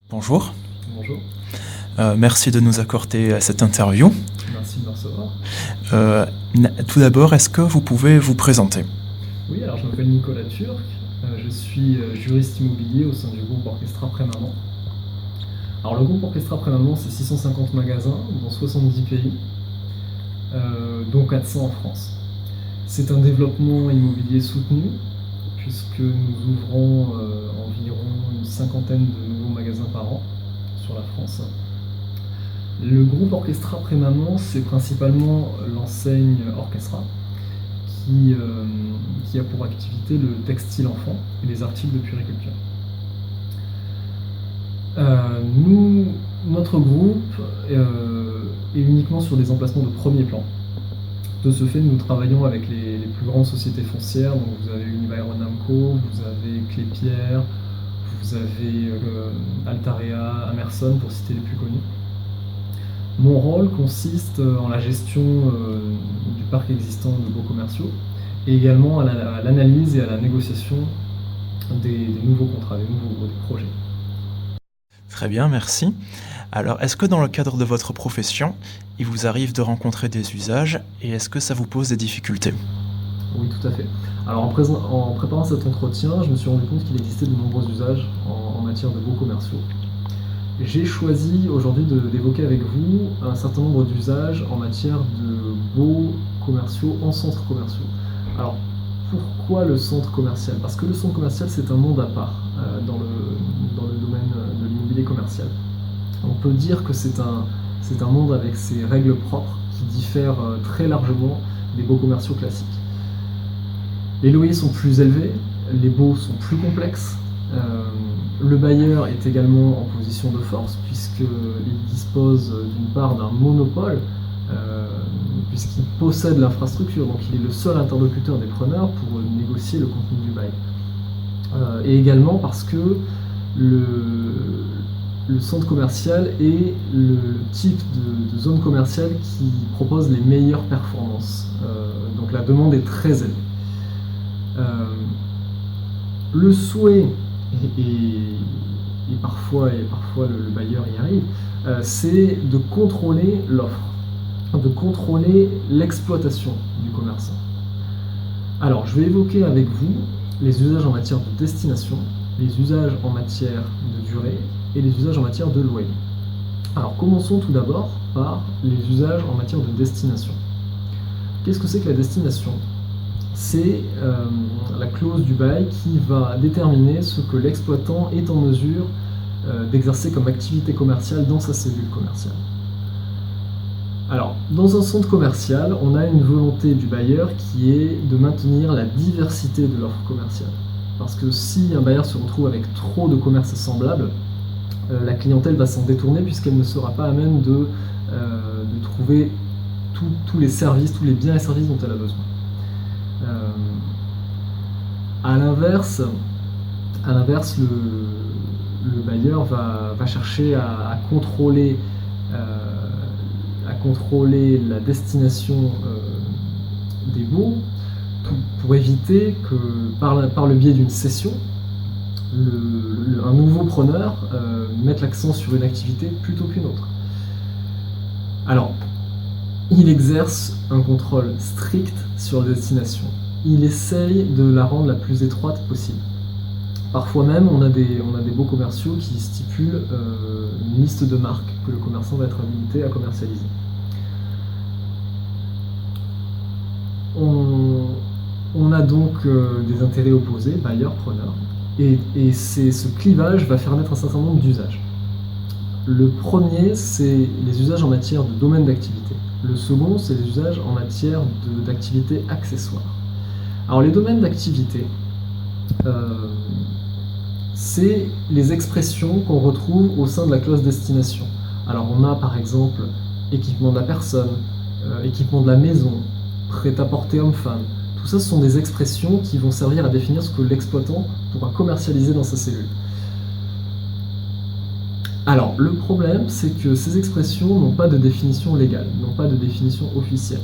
Bonjour, Bonjour, merci de nous accorder cette interview. merci de me recevoir. Tout d'abord, est-ce que vous pouvez vous présenter? Oui, alors je m'appelle Nicolas Turc, je suis juriste immobilier au sein du groupe Orchestra Prêt-Maman. Alors le groupe Orchestra Prêt-Maman, c'est 650 magasins dans 70 pays, dont 400 en France. C'est un développement immobilier soutenu, puisque nous ouvrons environ une cinquantaine de nouveaux magasins par an sur la France. Le groupe Orchestra Prêt-Maman, c'est principalement l'enseigne Orchestra, qui a pour activité le textile enfant et les articles de puériculture. Notre groupe est uniquement sur des emplacements de premier plan. De ce fait, nous travaillons avec les plus grandes sociétés foncières. Donc vous avez Unibail-Rodamco, vous avez Clépierre, vous avez Altarea, Amerson, pour citer les plus connus. Mon rôle consiste en la gestion du parc existant de baux commerciaux et également à l'analyse et à la négociation des nouveaux contrats, des nouveaux projets. Très bien, merci. Alors, est-ce que dans le cadre de votre profession, il vous arrive de rencontrer des usages et est-ce que ça vous pose des difficultés? Oui, tout à fait. Alors en préparant cet entretien, je me suis rendu compte qu'il existait de nombreux usages en matière de baux commerciaux. J'ai choisi aujourd'hui d'évoquer avec vous un certain nombre d'usages en matière de baux commerciaux en centres commerciaux. Alors, pourquoi le centre commercial? Parce que le centre commercial, c'est un monde à part dans le domaine de l'immobilier commercial. On peut dire que c'est un monde avec ses règles propres qui diffèrent très largement des baux commerciaux classiques. Les loyers sont plus élevés, les baux sont plus complexes. Le bailleur est également en position de force puisqu'il dispose d'une part d'un monopole puisqu'il possède l'infrastructure, donc il est le seul interlocuteur des preneurs pour négocier le contenu du bail. Et également parce que le centre commercial est le type de zone commerciale qui propose les meilleures performances. Donc la demande est très élevée. Le souhait, et parfois le bailleur y arrive, c'est de contrôler l'offre, de contrôler l'exploitation du commerçant. Alors, je vais évoquer avec vous les usages en matière de destination, les usages en matière de durée et les usages en matière de loyer. Alors, commençons tout d'abord par les usages en matière de destination. Qu'est-ce que c'est que la destination? C'est la clause du bail qui va déterminer ce que l'exploitant est en mesure d'exercer comme activité commerciale dans sa cellule commerciale. Alors, dans un centre commercial, on a une volonté du bailleur qui est de maintenir la diversité de l'offre commerciale. Parce que si un bailleur se retrouve avec trop de commerces semblables, la clientèle va s'en détourner puisqu'elle ne sera pas à même de trouver tous les services, tous les biens et services dont elle a besoin. À l'inverse, le bailleur va chercher à contrôler la destination des baux pour éviter que par le biais d'une cession, un nouveau preneur mette l'accent sur une activité plutôt qu'une autre. Alors, il exerce un contrôle strict sur la destination. Il essaye de la rendre la plus étroite possible. Parfois même, on a des baux commerciaux qui stipulent une liste de marques que le commerçant va être habilité à commercialiser. On a donc des intérêts opposés, bailleurs-preneurs, et ce clivage va faire naître un certain nombre d'usages. Le premier, c'est les usages en matière de domaine d'activité. Le second, c'est les usages en matière d'activité accessoire. Alors les domaines d'activité, c'est les expressions qu'on retrouve au sein de la clause destination. Alors on a par exemple équipement de la personne, équipement de la maison, prêt-à-porter homme-femme. Tout ça, ce sont des expressions qui vont servir à définir ce que l'exploitant pourra commercialiser dans sa cellule. Alors, le problème, c'est que ces expressions n'ont pas de définition légale, n'ont pas de définition officielle.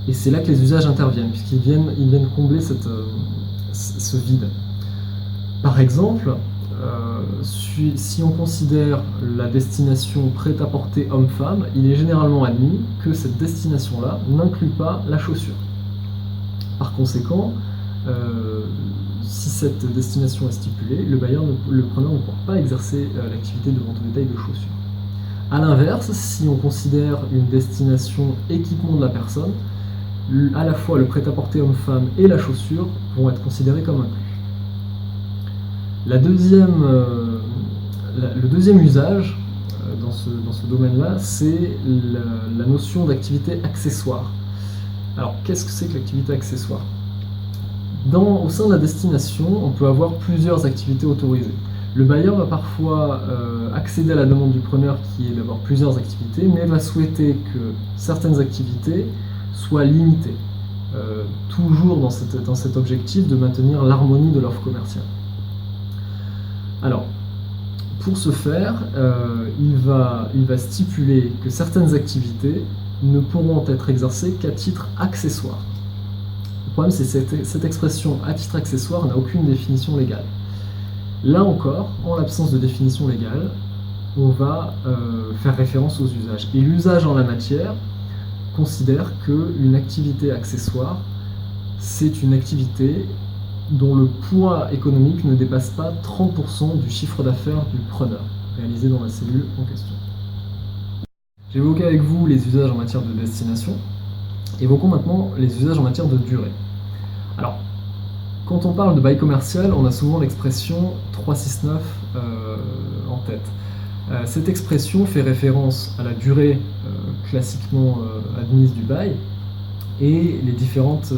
Et c'est là que les usages interviennent, puisqu'ils viennent combler ce vide. Par exemple, si on considère la destination prêt-à-porter homme-femme, il est généralement admis que cette destination-là n'inclut pas la chaussure. Par conséquent, si cette destination est stipulée, le preneur ne pourra pas exercer l'activité de vente au détail de chaussures. A l'inverse, si on considère une destination équipement de la personne, à la fois le prêt-à-porter homme-femme et la chaussure vont être considérés comme inclus. Le deuxième usage dans ce domaine-là, c'est la notion d'activité accessoire. Alors, qu'est-ce que c'est que l'activité accessoire ? Au sein de la destination, on peut avoir plusieurs activités autorisées. Le bailleur va parfois accéder à la demande du preneur qui est d'avoir plusieurs activités, mais va souhaiter que certaines activités soient limitées, toujours dans cet objectif de maintenir l'harmonie de l'offre commerciale. Alors, pour ce faire, il va stipuler que certaines activités ne pourront être exercées qu'à titre accessoire. Le problème, c'est que cette expression « à titre accessoire » n'a aucune définition légale. Là encore, en l'absence de définition légale, on va faire référence aux usages. Et l'usage en la matière considère qu'une activité accessoire, c'est une activité dont le poids économique ne dépasse pas 30% du chiffre d'affaires du preneur, réalisé dans la cellule en question. J'ai évoqué avec vous les usages en matière de destination. Évoquons maintenant les usages en matière de durée. Alors, quand on parle de bail commercial, on a souvent l'expression 369 en tête. Cette expression fait référence à la durée classiquement admise du bail et les différentes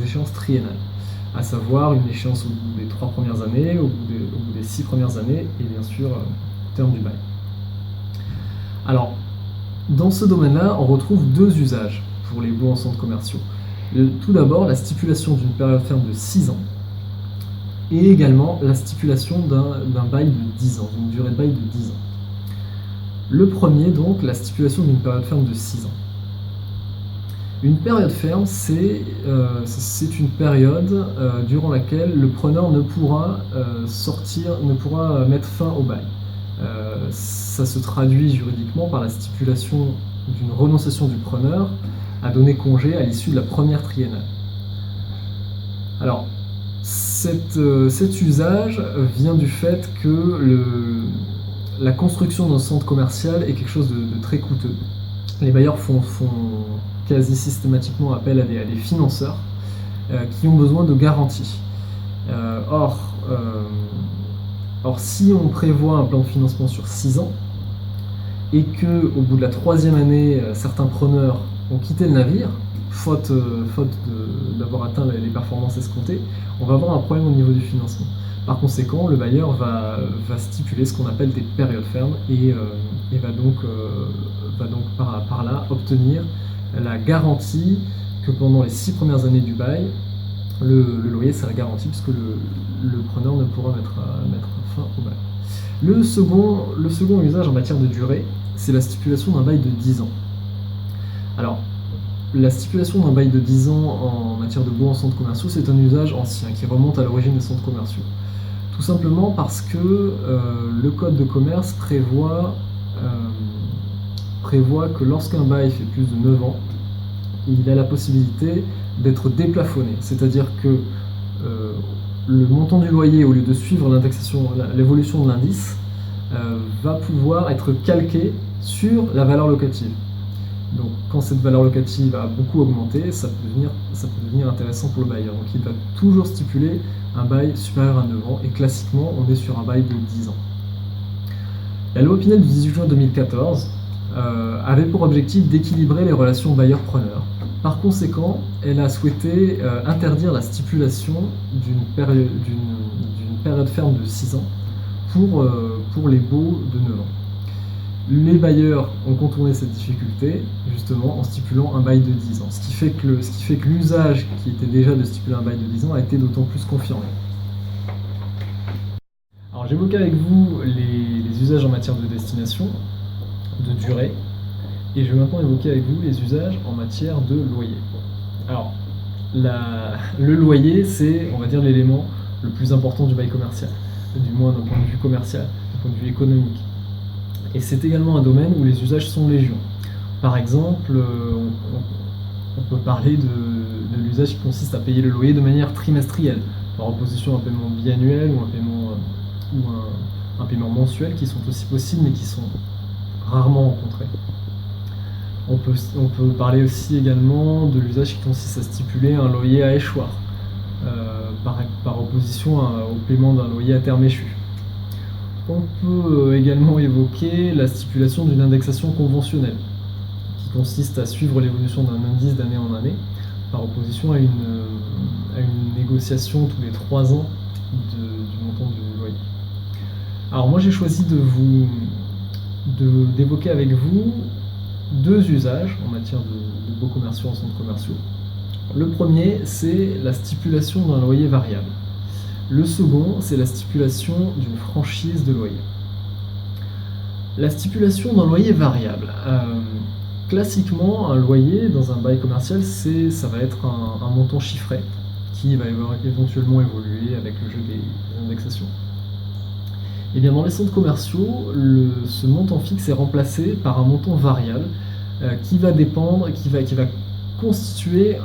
échéances triennales, à savoir une échéance au bout des 3 premières années, au bout des 6 premières années et bien sûr au terme du bail. Alors, dans ce domaine-là, on retrouve deux usages pour les baux en centres commerciaux. Tout d'abord, la stipulation d'une période ferme de 6 ans et également la stipulation d'un bail de 10 ans, d'une durée de bail de 10 ans. Le premier, donc, la stipulation d'une période ferme de 6 ans. Une période ferme, c'est une période durant laquelle le preneur ne pourra mettre fin au bail. Ça se traduit juridiquement par la stipulation d'une renonciation du preneur à donner congé à l'issue de la première triennale. Alors, cet usage vient du fait que la construction d'un centre commercial est quelque chose de très coûteux. Les bailleurs font quasi systématiquement appel à des financeurs qui ont besoin de garanties. Or, si on prévoit un plan de financement sur 6 ans et qu'au bout de la 3e année, certains preneurs ont quitté le navire, faute d'avoir atteint les performances escomptées, on va avoir un problème au niveau du financement. Par conséquent, le bailleur va stipuler ce qu'on appelle des périodes fermes et va donc par là obtenir la garantie que pendant les 6 premières années du bail, le loyer sera garanti puisque le preneur ne pourra mettre fin au bail. Le second usage en matière de durée, c'est la stipulation d'un bail de 10 ans. Alors, la stipulation d'un bail de 10 ans en matière de baux en centres commerciaux, c'est un usage ancien qui remonte à l'origine des centres commerciaux. Tout simplement parce que le code de commerce prévoit que lorsqu'un bail fait plus de 9 ans, il a la possibilité d'être déplafonné, c'est-à-dire que le montant du loyer, au lieu de suivre l'évolution de l'indice, va pouvoir être calqué sur la valeur locative. Donc quand cette valeur locative a beaucoup augmenté, ça peut devenir intéressant pour le bailleur. Donc il va toujours stipuler un bail supérieur à 9 ans et classiquement on est sur un bail de 10 ans. La loi Pinel du 18 juin 2014 avait pour objectif d'équilibrer les relations bailleur-preneur. Par conséquent, elle a souhaité interdire la stipulation d'une période ferme de 6 ans pour les baux de 9 ans. Les bailleurs ont contourné cette difficulté, justement, en stipulant un bail de 10 ans. Ce qui fait que l'usage qui était déjà de stipuler un bail de 10 ans a été d'autant plus confirmé. Alors j'évoquais avec vous les usages en matière de destination, de durée, et je vais maintenant évoquer avec vous les usages en matière de loyer. Alors, le loyer, c'est, on va dire, l'élément le plus important du bail commercial. du moins d'un point de vue commercial, d'un point de vue économique. Et c'est également un domaine où les usages sont légion. Par exemple, on peut parler de l'usage qui consiste à payer le loyer de manière trimestrielle, par opposition à un paiement biannuel ou un paiement mensuel, qui sont aussi possibles mais qui sont rarement rencontrés. On peut parler aussi également de l'usage qui consiste à stipuler un loyer à échoir, par opposition au paiement d'un loyer à terme échu. On peut également évoquer la stipulation d'une indexation conventionnelle, qui consiste à suivre l'évolution d'un indice d'année en année, par opposition à une négociation tous les 3 ans du montant du loyer. Alors moi j'ai choisi d'évoquer avec vous 2 usages en matière de baux commerciaux en centres commerciaux. Le premier, c'est la stipulation d'un loyer variable. Le second, c'est la stipulation d'une franchise de loyer. La stipulation d'un loyer variable. Classiquement, un loyer dans un bail commercial, ça va être un montant chiffré qui va éventuellement évoluer avec le jeu des indexations. Et bien dans les centres commerciaux, ce montant fixe est remplacé par un montant variable qui va consister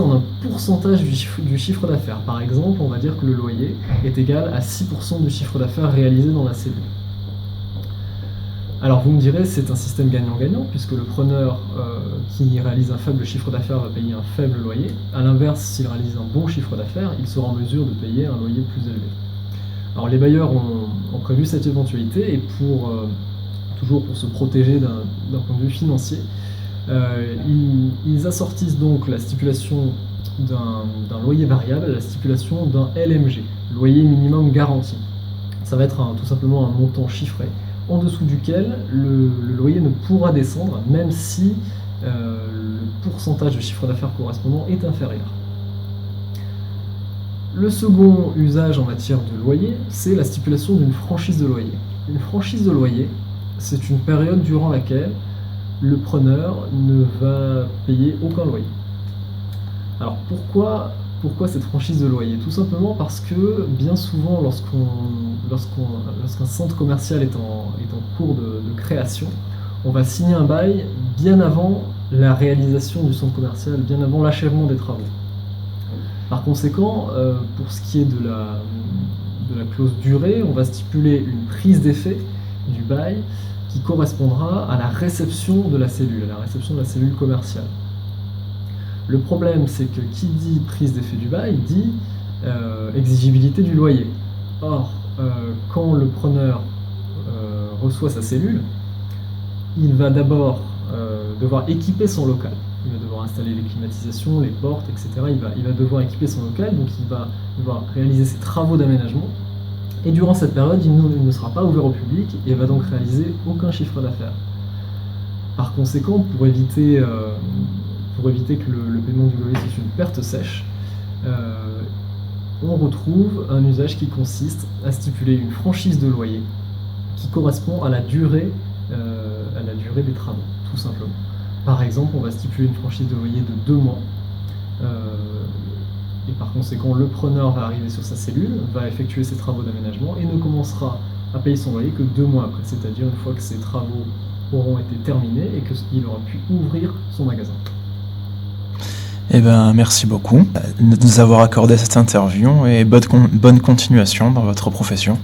en un pourcentage du chiffre d'affaires. Par exemple, on va dire que le loyer est égal à 6% du chiffre d'affaires réalisé dans la cellule. Alors vous me direz, c'est un système gagnant-gagnant, puisque le preneur qui réalise un faible chiffre d'affaires va payer un faible loyer. A l'inverse, s'il réalise un bon chiffre d'affaires, il sera en mesure de payer un loyer plus élevé. Alors les bailleurs ont prévu cette éventualité, et toujours pour se protéger d'un point de vue financier, ils assortissent donc la stipulation d'un loyer variable à la stipulation d'un LMG, loyer minimum garanti. Ça va être tout simplement un montant chiffré, en dessous duquel le loyer ne pourra descendre, même si le pourcentage de chiffre d'affaires correspondant est inférieur. Le second usage en matière de loyer, c'est la stipulation d'une franchise de loyer. Une franchise de loyer, c'est une période durant laquelle le preneur ne va payer aucun loyer. Alors pourquoi cette franchise de loyer? Tout simplement parce que bien souvent, lorsqu'un centre commercial est en cours de création, on va signer un bail bien avant la réalisation du centre commercial, bien avant l'achèvement des travaux. Par conséquent, pour ce qui est de la clause durée, on va stipuler une prise d'effet du bail qui correspondra à la réception de la cellule commerciale. Le problème, c'est que qui dit prise d'effet du bail dit exigibilité du loyer. Or, quand le preneur reçoit sa cellule, il va d'abord devoir équiper son local. Il va devoir installer les climatisations, les portes, etc. Il va devoir équiper son local, donc il va devoir réaliser ses travaux d'aménagement. Et durant cette période, il ne sera pas ouvert au public et va donc réaliser aucun chiffre d'affaires. Par conséquent, pour éviter que le paiement du loyer soit une perte sèche, on retrouve un usage qui consiste à stipuler une franchise de loyer qui correspond à la durée des travaux, tout simplement. Par exemple, on va stipuler une franchise de loyer de 2 mois, et par conséquent, le preneur va arriver sur sa cellule, va effectuer ses travaux d'aménagement et ne commencera à payer son loyer que 2 mois après, c'est-à-dire une fois que ses travaux auront été terminés et qu'il aura pu ouvrir son magasin. Eh bien, merci beaucoup de nous avoir accordé cette interview et bonne continuation dans votre profession.